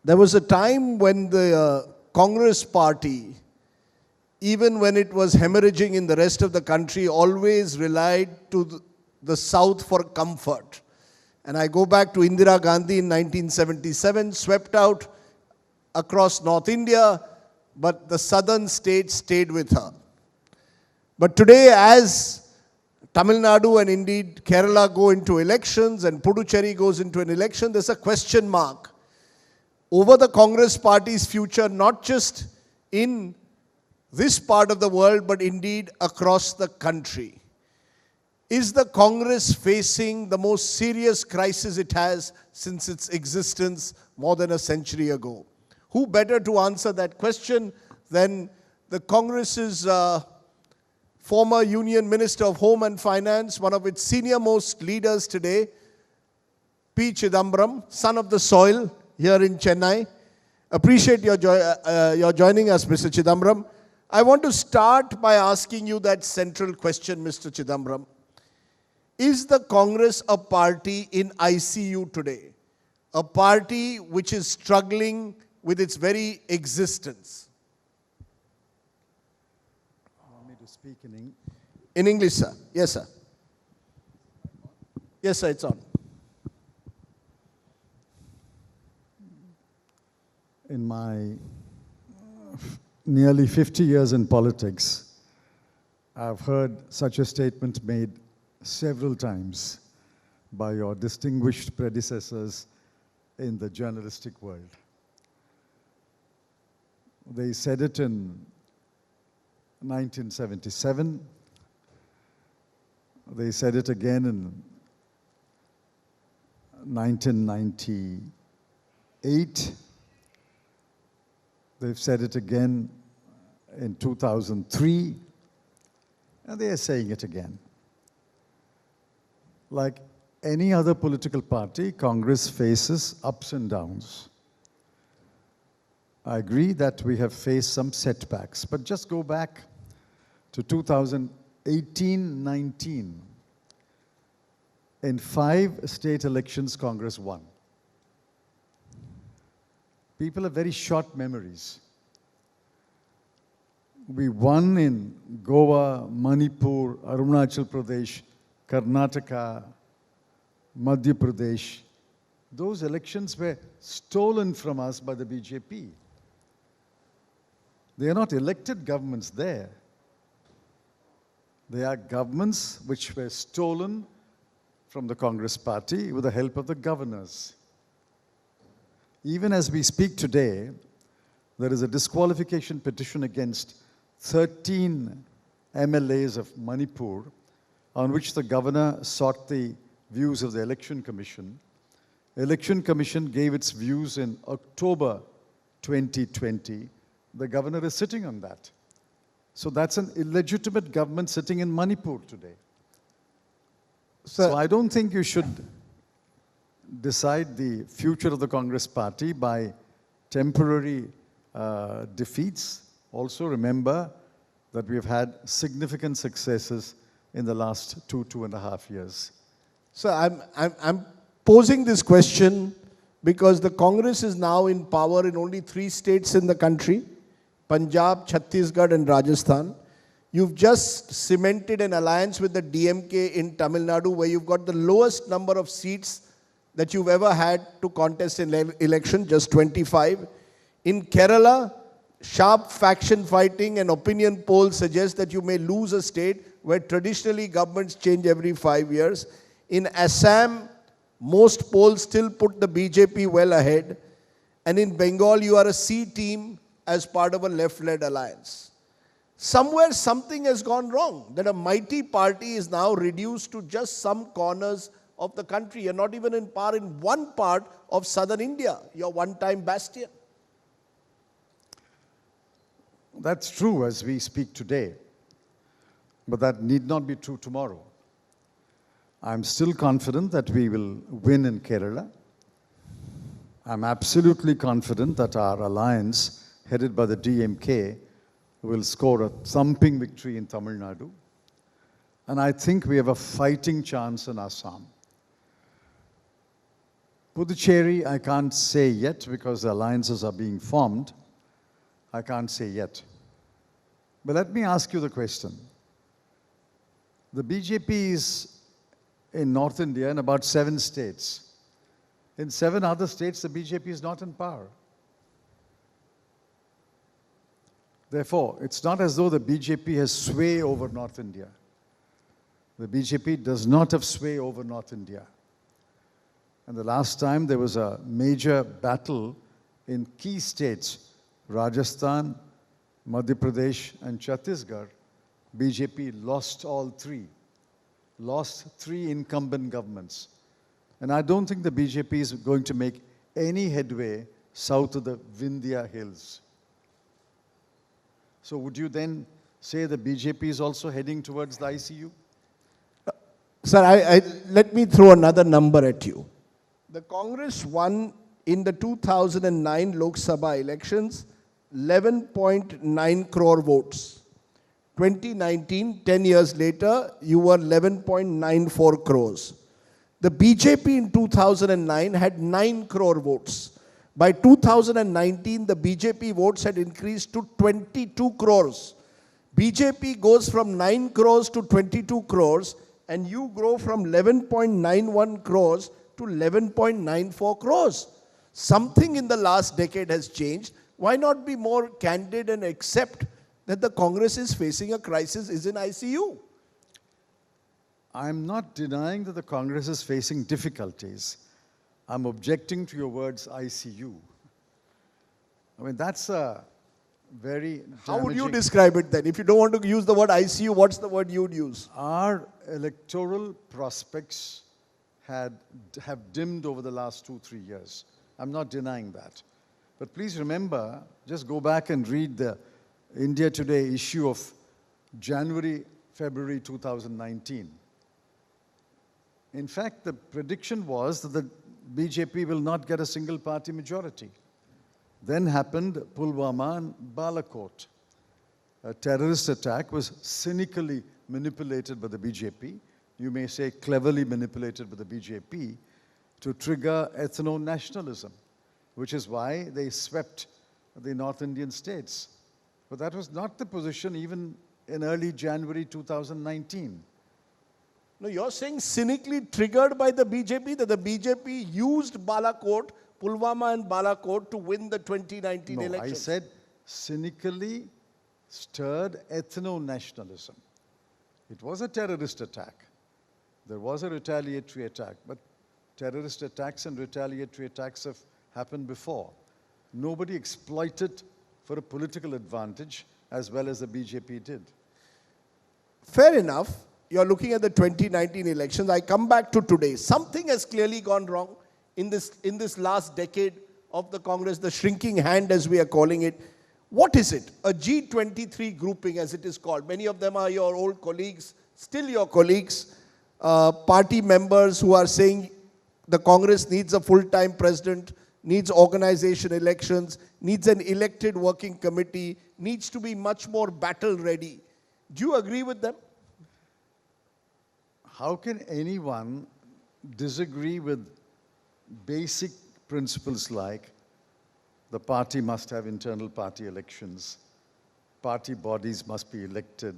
There was a time when the Congress party, even when it was hemorrhaging in the rest of the country, always relied to the South for comfort. And I go back to Indira Gandhi in 1977, swept out across North India, but the southern states stayed with her. But today, as Tamil Nadu and indeed Kerala go into elections and Puducherry goes into an election, there's a question mark over the Congress party's future, not just in this part of the world, but indeed across the country. Is the Congress facing the most serious crisis it has since its existence more than a century ago? Who better to answer that question than the Congress's former Union Minister of Home and Finance, one of its senior-most leaders today, P Chidambaram, son of the soil here in Chennai. Appreciate your joining us, Mr. Chidambaram. I want to start by asking you that central question, Mr. Chidambaram. Is the Congress a party in ICU today? A party which is struggling with its very existence? You want me to speak in English? In English, sir. Yes, sir. Yes, sir, it's on. In my nearly 50 years in politics, I've heard such a statement made several times by your distinguished predecessors in the journalistic world. They said it in 1977. They said it again in 1998. They've said it again in 2003, and they are saying it again. Like any other political party, Congress faces ups and downs. I agree that we have faced some setbacks, but just go back to 2018-19. In 5 state elections, Congress won. People have very short memories. We won in Goa, Manipur, Arunachal Pradesh, Karnataka, Madhya Pradesh. Those elections were stolen from us by the BJP. They are not elected governments there. They are governments which were stolen from the Congress party with the help of the governors. Even as we speak today, there is a disqualification petition against 13 MLAs of Manipur, on which the governor sought the views of the Election Commission. Election Commission gave its views in October 2020. The governor is sitting on that. So that's an illegitimate government sitting in Manipur today. So I don't think you should decide the future of the Congress party by temporary defeats. Also remember that we have had significant successes in the last 2.5 years. So I'm posing this question because the Congress is now in power in only 3 states in the country, Punjab, Chhattisgarh and Rajasthan. You've just cemented an alliance with the DMK in Tamil Nadu, where you've got the lowest number of seats that you've ever had to contest in election, just 25. In Kerala, sharp faction fighting and opinion polls suggest that you may lose a state where traditionally governments change every 5 years. In Assam, most polls still put the BJP well ahead. And in Bengal, you are a C team as part of a left-led alliance. Somewhere something has gone wrong, that a mighty party is now reduced to just some corners of the country. You're not even in power in one part of southern India, your one-time bastion. That's true as we speak today, but that need not be true tomorrow. I'm still confident that we will win in Kerala. I'm absolutely confident that our alliance, headed by the DMK, will score a thumping victory in Tamil Nadu. And I think we have a fighting chance in Assam. Puducherry, I can't say yet because the alliances are being formed. I can't say yet. But let me ask you the question. The BJP is in North India in about 7 states. In 7 other states, the BJP is not in power. Therefore, it's not as though the BJP has sway over North India. The BJP does not have sway over North India. And the last time there was a major battle in key states, Rajasthan, Madhya Pradesh and Chhattisgarh, BJP lost all 3. Lost 3 incumbent governments. And I don't think the BJP is going to make any headway south of the Vindhya Hills. So would you then say the BJP is also heading towards the ICU? Sir, let me throw another number at you. The Congress won in the 2009 Lok Sabha elections 11.9 crore votes. 2019, 10 years later, you were 11.94 crores. The BJP in 2009 had 9 crore votes. By 2019, the BJP votes had increased to 22 crores. BJP goes from 9 crores to 22 crores, and you grow from 11.91 crores to 11.94 crores. Something in the last decade has changed. Why not be more candid and accept that the Congress is facing a crisis, is in ICU? I'm not denying that the Congress is facing difficulties. I'm objecting to your words ICU. I mean, that's a very damaging... How would you describe it then? If you don't want to use the word ICU, what's the word you would use? Our electoral prospects have dimmed over the last 2-3 years. I'm not denying that. But please remember, just go back and read the India Today issue of February 2019. In fact, the prediction was that the BJP will not get a single party majority. Then happened Pulwama and Balakot. A terrorist attack was cynically manipulated by the BJP, you may say cleverly manipulated by the BJP, to trigger ethno-nationalism, which is why they swept the North Indian states. But that was not the position even in early January 2019. No, you're saying cynically triggered by the BJP, that the BJP used Balakot, Pulwama and Balakot to win the 2019 elections. I said cynically stirred ethno-nationalism. It was a terrorist attack. There was a retaliatory attack, but terrorist attacks and retaliatory attacks have happened before. Nobody exploited for a political advantage as well as the BJP did. Fair enough. You're looking at the 2019 elections. I come back to today. Something has clearly gone wrong in this last decade of the Congress, the shrinking hand as we are calling it. What is it? A G23 grouping as it is called. Many of them are your old colleagues, still your colleagues, party members who are saying the Congress needs a full-time president, needs organization elections, needs an elected working committee, needs to be much more battle-ready. Do you agree with them? How can anyone disagree with basic principles like the party must have internal party elections, party bodies must be elected?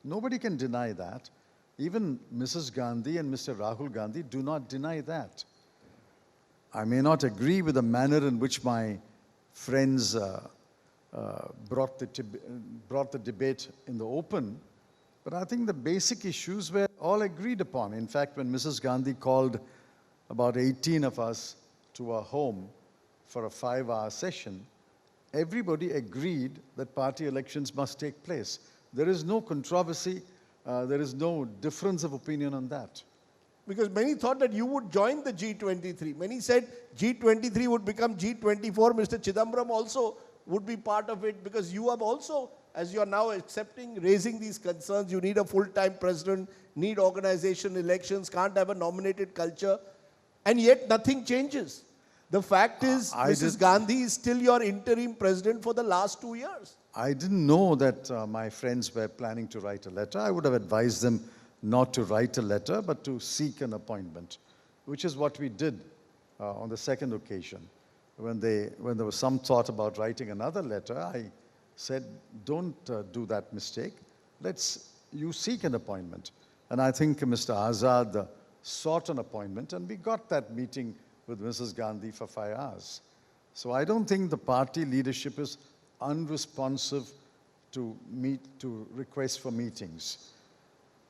Nobody can deny that. Even Mrs. Gandhi and Mr. Rahul Gandhi do not deny that. I may not agree with the manner in which my friends brought the debate in the open, but I think the basic issues were all agreed upon. In fact, when Mrs. Gandhi called about 18 of us to her home for a 5-hour session, everybody agreed that party elections must take place. There is no controversy, there is no difference of opinion on that. Because many thought that you would join the G23. Many said G23 would become G24. Mr. Chidambaram also would be part of it, because you have also, as you are now accepting, raising these concerns, you need a full-time president, need organization elections, can't have a nominated culture, and yet nothing changes. The fact is, Mrs. Gandhi is still your interim president for the last 2 years. I didn't know that my friends were planning to write a letter. I would have advised them not to write a letter, but to seek an appointment, which is what we did on the second occasion. When there was some thought about writing another letter, I said, don't do that mistake. You seek an appointment. And I think Mr. Azad sought an appointment, and we got that meeting with Mrs. Gandhi for 5 hours. So I don't think the party leadership is unresponsive to requests for meetings.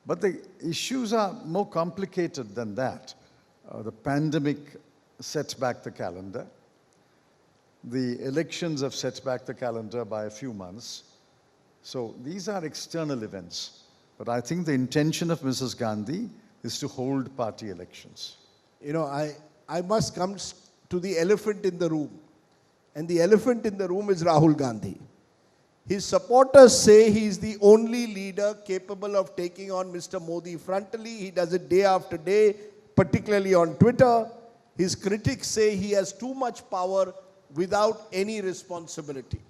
But the issues are more complicated than that. The pandemic sets back the calendar. The elections have set back the calendar by a few months. So these are external events. But I think the intention of Mrs. Gandhi is to hold party elections. You know, I must come to the elephant in the room. And the elephant in the room is Rahul Gandhi. His supporters say he is the only leader capable of taking on Mr. Modi frontally. He does it day after day, particularly on Twitter. His critics say he has too much power without any responsibility.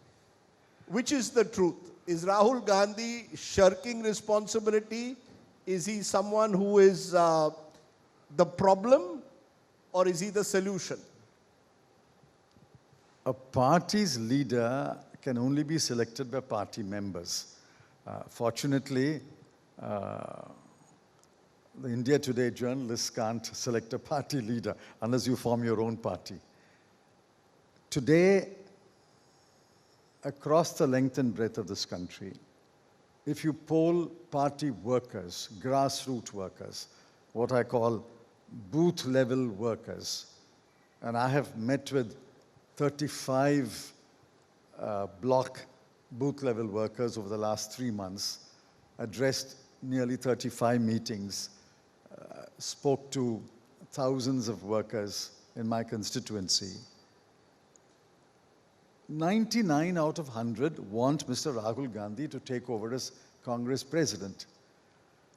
Which is the truth? Is Rahul Gandhi shirking responsibility? Is he someone who is the problem, or is he the solution? A party's leader can only be selected by party members. Fortunately, the India Today journalists can't select a party leader unless you form your own party. Today, across the length and breadth of this country, if you poll party workers, grassroots workers, what I call booth-level workers, and I have met with 35 block booth-level workers over the last 3 months, addressed nearly 35 meetings, spoke to thousands of workers in my constituency. 99 out of 100 want Mr. Rahul Gandhi to take over as Congress president.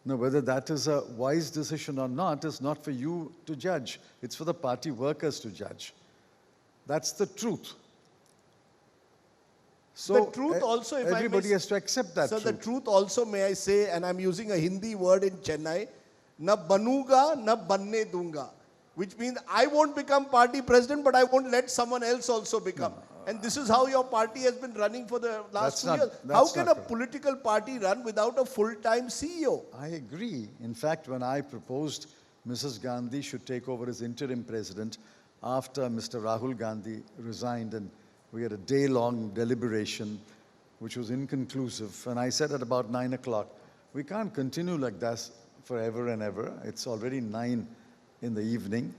Now, whether that is a wise decision or not is not for you to judge. It's for the party workers to judge. That's the truth. So the truth also, if everybody has to accept that truth. So the truth also, may I say, and I'm using a Hindi word in Chennai, na banuga, na banne dunga, which means I won't become party president, but I won't let someone else also become. And this is how your party has been running for the last 2 years. How can a political party run without a full-time CEO? I agree. In fact, when I proposed Mrs. Gandhi should take over as interim president after Mr. Rahul Gandhi resigned, and we had a day-long deliberation which was inconclusive, and I said at about 9 o'clock, we can't continue like this forever and ever. It's already 9 in the evening.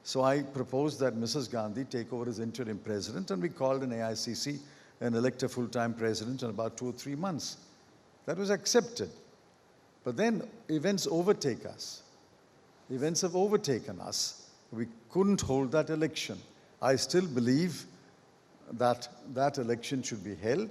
So I proposed that Mrs. Gandhi take over as interim president, and we called an AICC and elect a full-time president in about 2 or 3 months. That was accepted. But then events overtake us. Events have overtaken us. We couldn't hold that election. I still believe that that election should be held,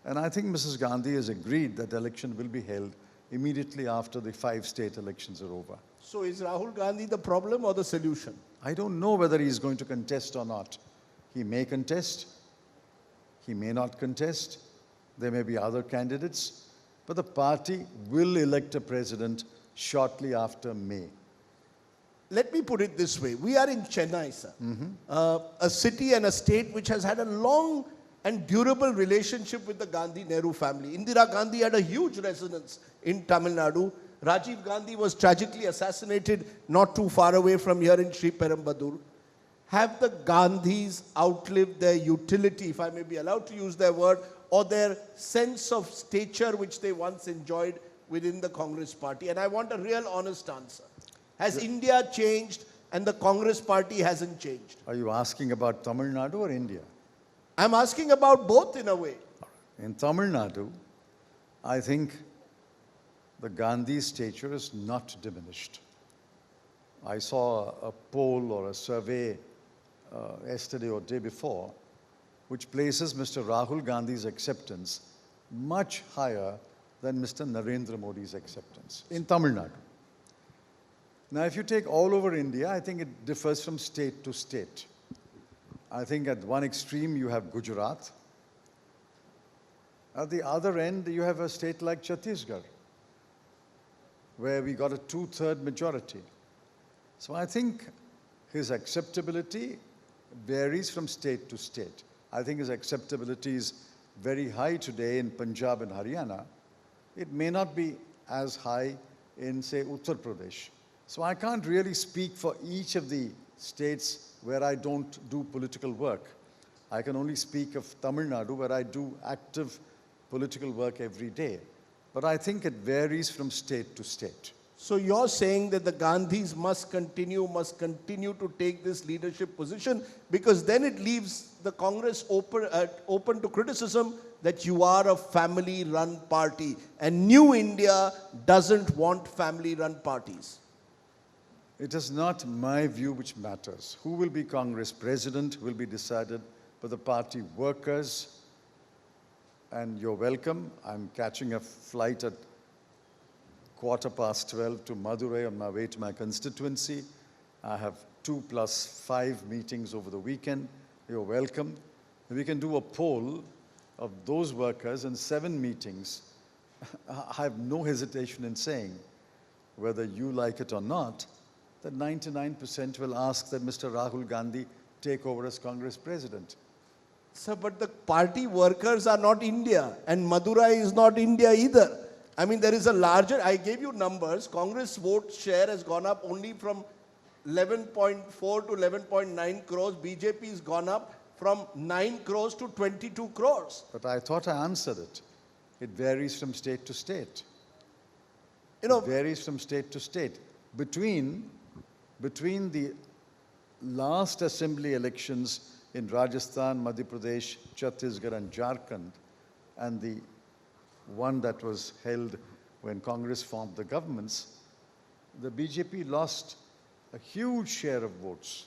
and I think Mrs. Gandhi has agreed that the election will be held immediately after the 5 state elections are over. So is Rahul Gandhi the problem or the solution? I don't know whether he's going to contest or not. He may contest. He may not contest. There may be other candidates. But the party will elect a president shortly after May. Let me put it this way. We are in Chennai, sir. A city and a state which has had a long and durable relationship with the Gandhi-Nehru family. Indira Gandhi had a huge resonance in Tamil Nadu. Rajiv Gandhi was tragically assassinated not too far away from here in Sri Perumbadur. Have the Gandhis outlived their utility, if I may be allowed to use their word, or their sense of stature which they once enjoyed within the Congress party? And I want a real honest answer. Has India changed and the Congress party hasn't changed? Are you asking about Tamil Nadu or India? I'm asking about both in a way. In Tamil Nadu, I think the Gandhi stature is not diminished. I saw a poll or a survey yesterday or day before, which places Mr. Rahul Gandhi's acceptance much higher than Mr. Narendra Modi's acceptance in Tamil Nadu. Now, if you take all over India, I think it differs from state to state. I think at one extreme you have Gujarat. At the other end, you have a state like Chhattisgarh, where we got a 2/3 majority. So I think his acceptability varies from state to state. I think his acceptability is very high today in Punjab and Haryana. It may not be as high in, say, Uttar Pradesh. So I can't really speak for each of the states where I don't do political work. I can only speak of Tamil Nadu, where I do active political work every day. But I think it varies from state to state. So you're saying that the Gandhis must continue to take this leadership position, because then it leaves the Congress open to criticism that you are a family-run party, and New India doesn't want family-run parties. It is not my view which matters. Who will be Congress president will be decided by the party workers. And you're welcome. I'm catching a flight at 12:15 to Madurai on my way to my constituency. I have 2 + 5 meetings over the weekend. You're welcome. We can do a poll of those workers in 7 meetings. I have no hesitation in saying, whether you like it or not, that 99% will ask that Mr. Rahul Gandhi take over as Congress president. Sir, but the party workers are not India, and Madurai is not India either. I mean, there is a larger, I gave you numbers, Congress vote share has gone up only from 11.4 to 11.9 crores. BJP has gone up from 9 crores to 22 crores. But I thought I answered it. It varies from state to state. You know, it varies from state to state. Between the last assembly elections in Rajasthan, Madhya Pradesh, Chhattisgarh and Jharkhand, and the one that was held when Congress formed the governments, the BJP lost a huge share of votes.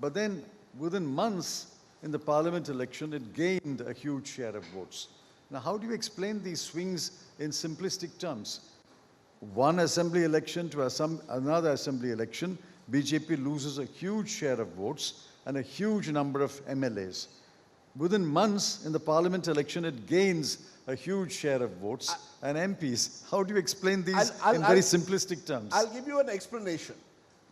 But then within months in the parliament election, it gained a huge share of votes. Now, how do you explain these swings in simplistic terms? One assembly election to another assembly election, BJP loses a huge share of votes and a huge number of MLAs. Within months in the parliament election, it gains a huge share of votes and MPs. How do you explain these in very simplistic terms? I'll give you an explanation.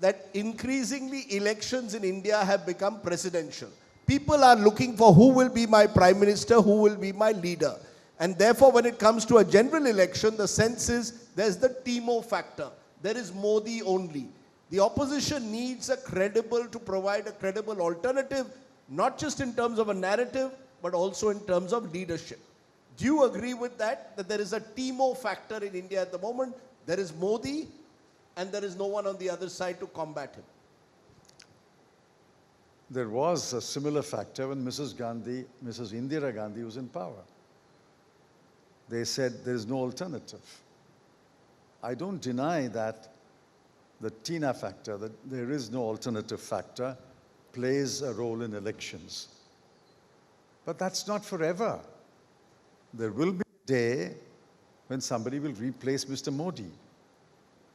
That increasingly elections in India have become presidential. People are looking for who will be my prime minister, who will be my leader. And therefore, when it comes to a general election, the sense is there's the Timo factor. There is Modi only. The opposition needs to provide a credible alternative, not just in terms of a narrative, but also in terms of leadership. Do you agree with that? That there is a Timo factor in India at the moment? There is Modi, and there is no one on the other side to combat him. There was a similar factor when Mrs. Indira Gandhi was in power. They said there is no alternative. I don't deny that the Tina factor, that there is no alternative factor, plays a role in elections. But that's not forever. There will be a day when somebody will replace Mr. Modi.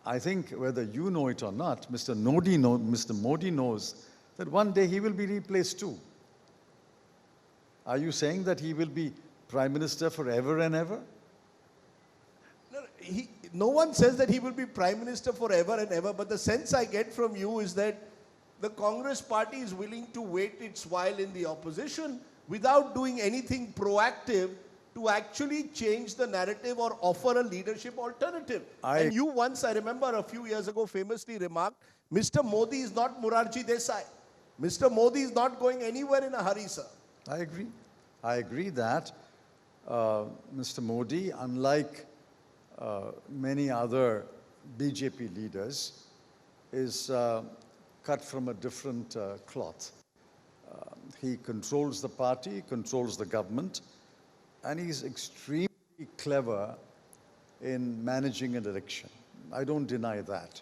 I think whether you know it or not, Mr. Modi knows that one day he will be replaced too. Are you saying that he will be Prime Minister forever and ever? No one says that he will be Prime Minister forever and ever, but the sense I get from you is that the Congress party is willing to wait its while in the opposition without doing anything proactive to actually change the narrative or offer a leadership alternative. And you once, I remember a few years ago, famously remarked, Mr. Modi is not Morarji Desai. Mr. Modi is not going anywhere in a hurry, sir. I agree. I agree that Mr. Modi, unlike many other BJP leaders, is cut from a different cloth. He controls the party, controls the government, and he's extremely clever in managing an election. I don't deny that.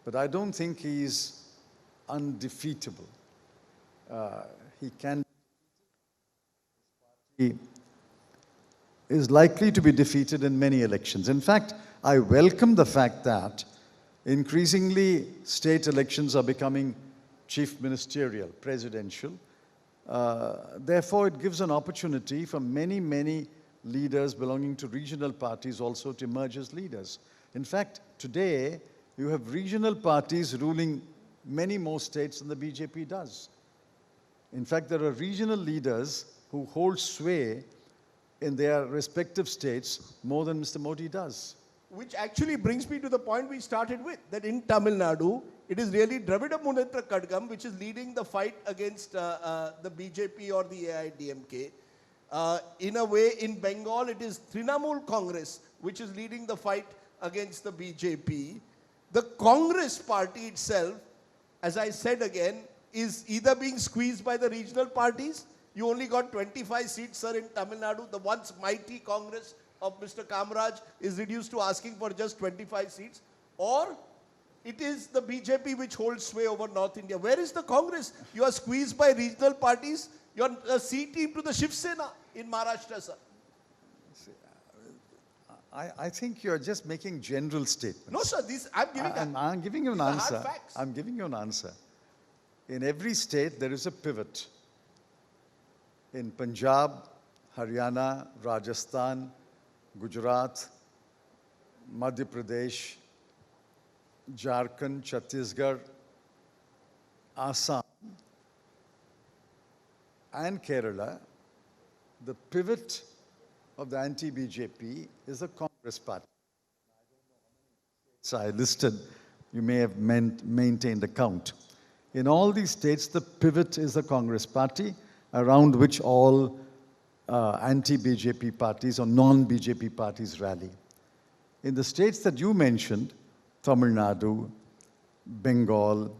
But I don't think he's undefeatable. He is likely to be defeated in many elections. In fact, I welcome the fact that increasingly state elections are becoming chief ministerial, presidential. Therefore, it gives an opportunity for many leaders belonging to regional parties also to emerge as leaders. In fact, today, you have regional parties ruling many more states than the BJP does. In fact, there are regional leaders who hold sway in their respective states more than Mr. Modi does. Which actually brings me to the point we started with, that in Tamil Nadu, it is really Dravida Munnetra Kadgam which is leading the fight against the BJP or the AIDMK. In a way, in Bengal, it is Trinamool Congress which is leading the fight against the BJP. The Congress party itself, as I said again, is either being squeezed by the regional parties. You only got 25 seats, sir, in Tamil Nadu. The once mighty Congress of Mr. Kamraj is reduced to asking for just 25 seats. Or it is the BJP which holds sway over North India. Where is the Congress? You are squeezed by regional parties. You are a C team to the Shiv Sena in Maharashtra, sir. I think you're just making general statements. No, sir. I'm giving you an these are answer. hard facts. I'm giving you an answer. In every state, there is a pivot. In Punjab, Haryana, Rajasthan, Gujarat, Madhya Pradesh, Jharkhand, Chhattisgarh, Assam, and Kerala, the pivot of the anti-BJP is the Congress party. So I listed, you may have maintained a count. In all these states, the pivot is the Congress party, around which all anti-BJP parties or non-BJP parties rally. In the states that you mentioned, Tamil Nadu, Bengal,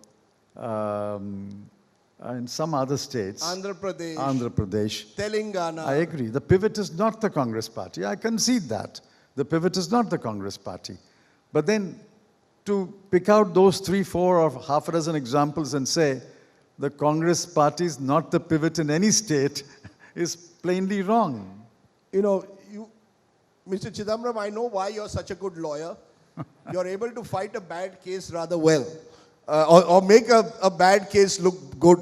and some other states, Andhra Pradesh, Telangana. I agree. The pivot is not the Congress party. I concede that. The pivot is not the Congress party. But then to pick out those 3, 4 or half a dozen examples and say the Congress party is not the pivot in any state is plainly wrong. You know, Mr. Chidambaram, I know why you're such a good lawyer. You're able to fight a bad case rather well. Or make a bad case look good.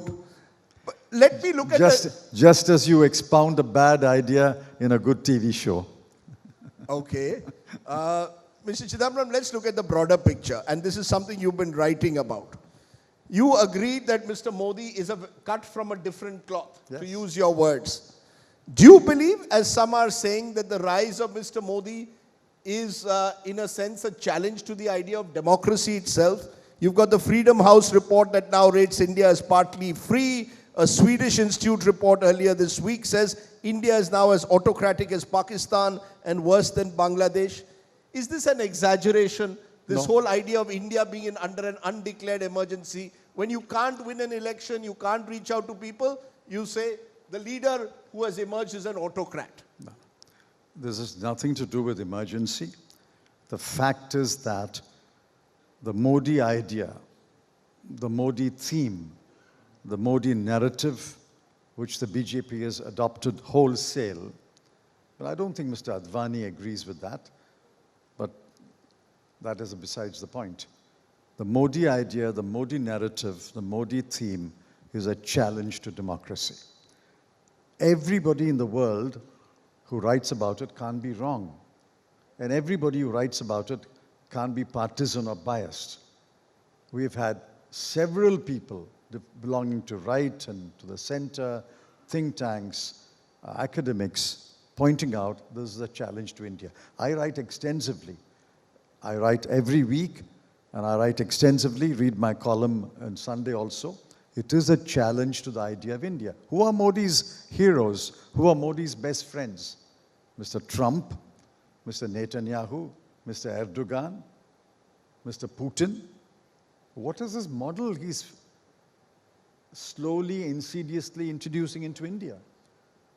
But let me look at Just as you expound a bad idea in a good TV show. Okay. Mr. Chidambaram, let's look at the broader picture. And this is something you've been writing about. You agreed that Mr. Modi is cut from a different cloth, yes, to use your words. Do you believe, as some are saying, that the rise of Mr. Modi is, in a sense, a challenge to the idea of democracy itself? You've got the Freedom House report that now rates India as partly free. A Swedish institute report earlier this week says India is now as autocratic as Pakistan and worse than Bangladesh. Is this an exaggeration? This whole idea of India being under an undeclared emergency. When you can't win an election, you can't reach out to people, you say the leader who has emerged is an autocrat. No. This has nothing to do with emergency. The fact is that the Modi idea, the Modi theme, the Modi narrative, which the BJP has adopted wholesale, but I don't think Mr. Advani agrees with that, but that is besides the point. The Modi idea, the Modi narrative, the Modi theme is a challenge to democracy. Everybody in the world who writes about it can't be wrong. And everybody who writes about it can't be partisan or biased. We've had several people belonging to right and to the center, think tanks, academics, pointing out this is a challenge to India. I write extensively. I write every week, and I write extensively, read my column on Sunday also. It is a challenge to the idea of India. Who are Modi's heroes? Who are Modi's best friends? Mr. Trump, Mr. Netanyahu, Mr. Erdogan, Mr. Putin. What is this model he's slowly, insidiously introducing into India?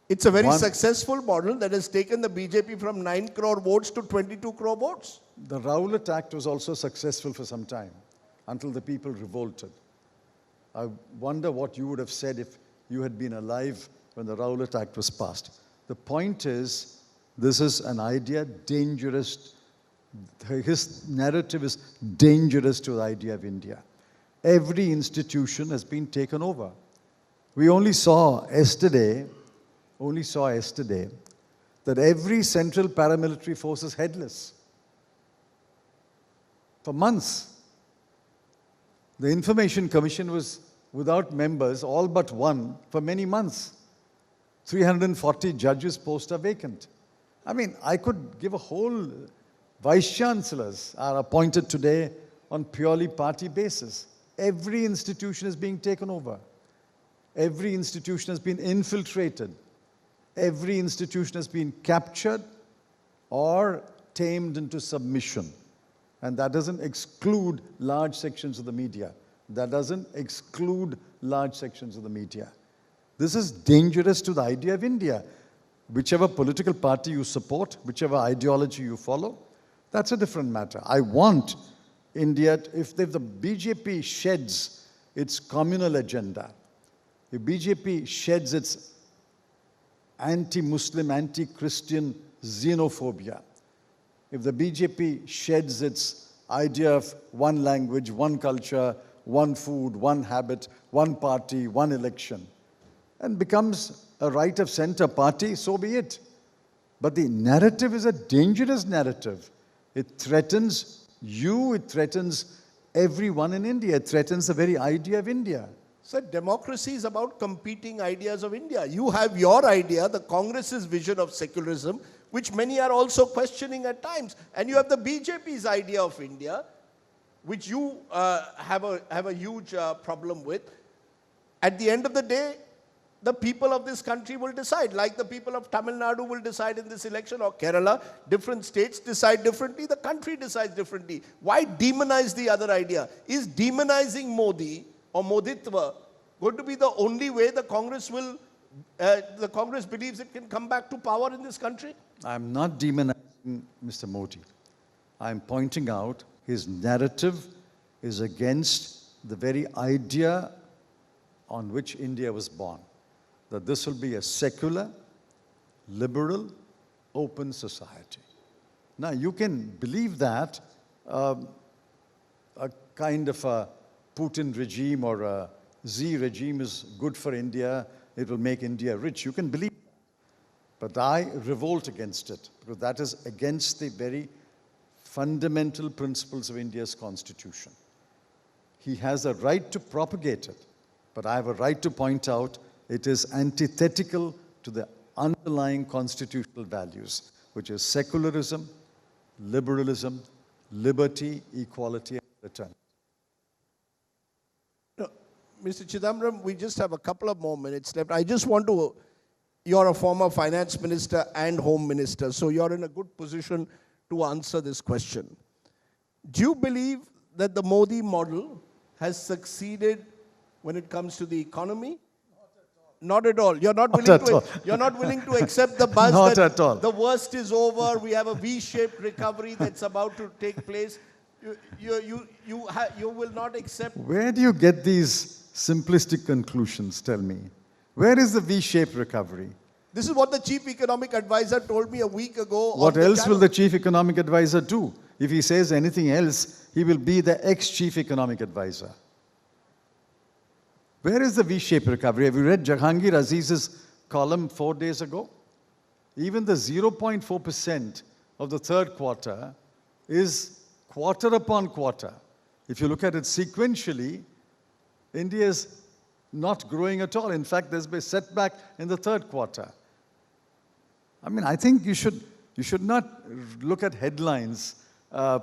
It's a very successful model that has taken the BJP from 9 crore votes to 22 crore votes. The Rowlatt Act was also successful for some time, until the people revolted. I wonder what you would have said if you had been alive when the Rowlatt Act was passed. The point is, this is an idea dangerous. His narrative is dangerous to the idea of India. Every institution has been taken over. We only saw yesterday that every central paramilitary force is headless. For months. The Information Commission was without members, all but one, for many months. 340 judges' posts are vacant. I mean, I could give a whole vice-chancellors are appointed today on purely party basis. Every institution is being taken over. Every institution has been infiltrated. Every institution has been captured or tamed into submission. And that doesn't exclude large sections of the media. That doesn't exclude large sections of the media. This is dangerous to the idea of India. Whichever political party you support, whichever ideology you follow, that's a different matter. I want India, if the BJP sheds its communal agenda, if BJP sheds its anti-Muslim, anti-Christian xenophobia, if the BJP sheds its idea of one language, one culture, one food, one habit, one party, one election, and becomes a right of center party, so be it. But the narrative is a dangerous narrative. It threatens you, it threatens everyone in India, it threatens the very idea of India. So democracy is about competing ideas of India. You have your idea, the Congress's vision of secularism, which many are also questioning at times. And you have the BJP's idea of India, which you have a huge problem with. At the end of the day, the people of this country will decide, like the people of Tamil Nadu will decide in this election, or Kerala. Different states decide differently, the country decides differently. Why demonize the other idea? Is demonizing Modi or Moditva going to be the only way the Congress believes it can come back to power in this country? I'm not demonizing Mr. Modi. I'm pointing out his narrative is against the very idea on which India was born. That this will be a secular, liberal, open society. Now, you can believe that a kind of a Putin regime or a Xi regime is good for India, it will make India rich. You can believe that. But I revolt against it, because that is against the very fundamental principles of India's constitution. He has a right to propagate it, but I have a right to point out it is antithetical to the underlying constitutional values, which is secularism, liberalism, liberty, equality, and fraternity. Mr. Chidambaram, we just have a couple of more minutes left. I just want to, you're a former finance minister and home minister, so you're in a good position to answer this question. Do you believe that the Modi model has succeeded when it comes to the economy? Not at all. You're not willing to accept the buzz Not that at all. the worst is over. We have a V-shaped recovery that's about to take place. You will not accept. Where do you get these simplistic conclusions, tell me? Where is the V-shaped recovery? This is what the chief economic advisor told me a week ago. What else will the chief economic advisor do? If he says anything else, he will be the ex-chief economic advisor. Where is the V-shaped recovery? Have you read Jahangir Aziz's column 4 days ago? Even the 0.4% of the third quarter is quarter upon quarter. If you look at it sequentially, India is not growing at all. In fact, there's been a setback in the third quarter. I mean, I think you should not look at headlines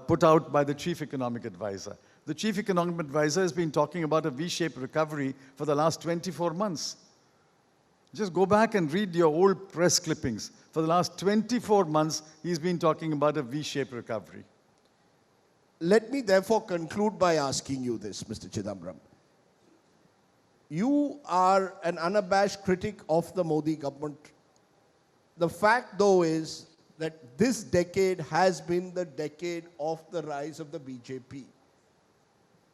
put out by the chief economic advisor. The chief economic advisor has been talking about a V-shaped recovery for the last 24 months. Just go back and read your old press clippings. For the last 24 months, he's been talking about a V-shaped recovery. Let me therefore conclude by asking you this, Mr. Chidambaram. You are an unabashed critic of the Modi government. The fact, though, is that this decade has been the decade of the rise of the BJP.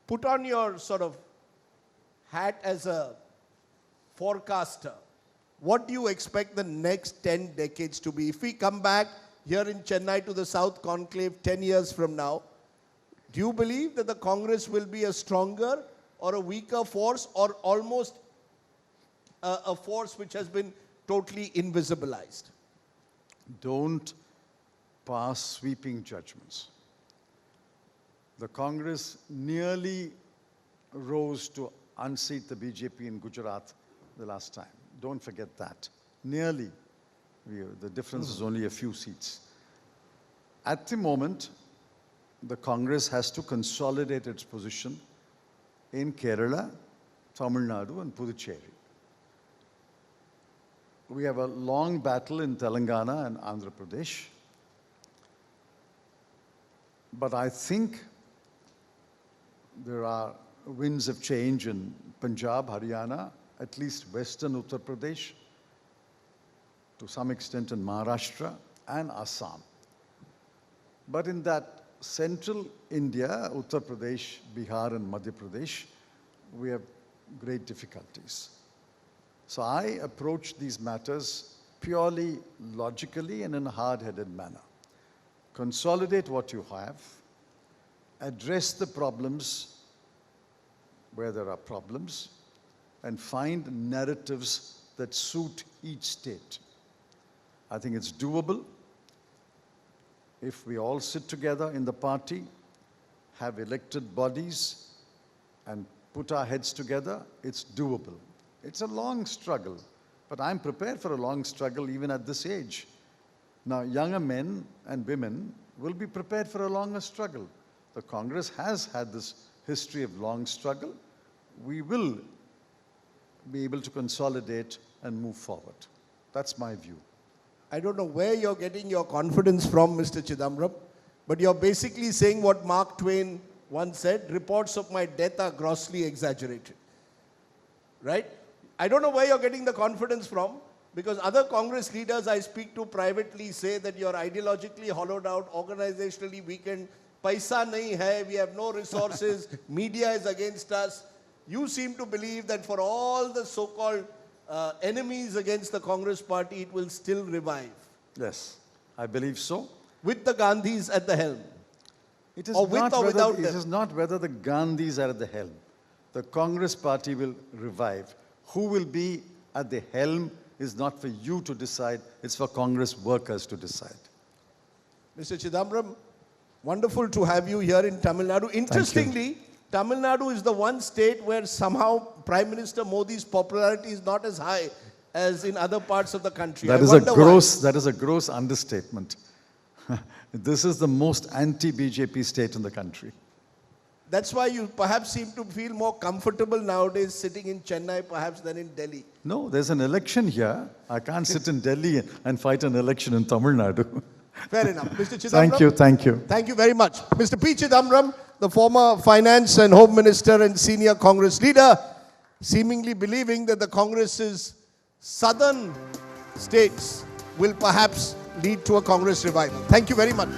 Put on your sort of hat as a forecaster. What do you expect the next 10 decades to be? If we come back here in Chennai to the South Conclave 10 years from now, do you believe that the Congress will be a stronger or a weaker force, or almost a force which has been totally invisibilized? Don't pass sweeping judgments. The Congress nearly rose to unseat the BJP in Gujarat the last time. Don't forget that. Nearly. The difference is only a few seats. At the moment, the Congress has to consolidate its position in Kerala, Tamil Nadu, and Puducherry. We have a long battle in Telangana and Andhra Pradesh. But I think there are winds of change in Punjab, Haryana, at least western Uttar Pradesh, to some extent in Maharashtra and Assam. But in that central India, Uttar Pradesh, Bihar and Madhya Pradesh, we have great difficulties. So I approach these matters purely logically and in a hard-headed manner. Consolidate what you have, address the problems where there are problems, and find narratives that suit each state. I think it's doable. If we all sit together in the party, have elected bodies, and put our heads together, it's doable. It's a long struggle, but I'm prepared for a long struggle even at this age. Now, younger men and women will be prepared for a longer struggle. The Congress has had this history of long struggle. We will be able to consolidate and move forward. That's my view. I don't know where you're getting your confidence from, Mr. Chidambaram, but you're basically saying what Mark Twain once said, reports of my death are grossly exaggerated. Right? I don't know where you're getting the confidence from, because other Congress leaders I speak to privately say that you're ideologically hollowed out, organizationally weakened, paisa nahi hai, we have no resources, media is against us. You seem to believe that for all the so-called enemies against the Congress party, it will still revive. Yes, I believe so. With the Gandhis at the helm. It is Or with or without them. It is not whether the Gandhis are at the helm. The Congress party will revive. Who will be at the helm is not for you to decide, it's for Congress workers to decide. Mr. Chidambaram, wonderful to have you here in Tamil Nadu. Interestingly, Tamil Nadu is the one state where somehow Prime Minister Modi's popularity is not as high as in other parts of the country. That is a gross understatement. This is the most anti-BJP state in the country. That's why you perhaps seem to feel more comfortable nowadays sitting in Chennai perhaps than in Delhi. No, there's an election here. I can't sit in Delhi and fight an election in Tamil Nadu. Fair enough. Mr. Chidambaram. Thank you. Thank you very much. Mr. P Chidambaram, the former Finance and Home Minister and senior Congress leader, seemingly believing that the Congress's southern states will perhaps lead to a Congress revival. Thank you very much.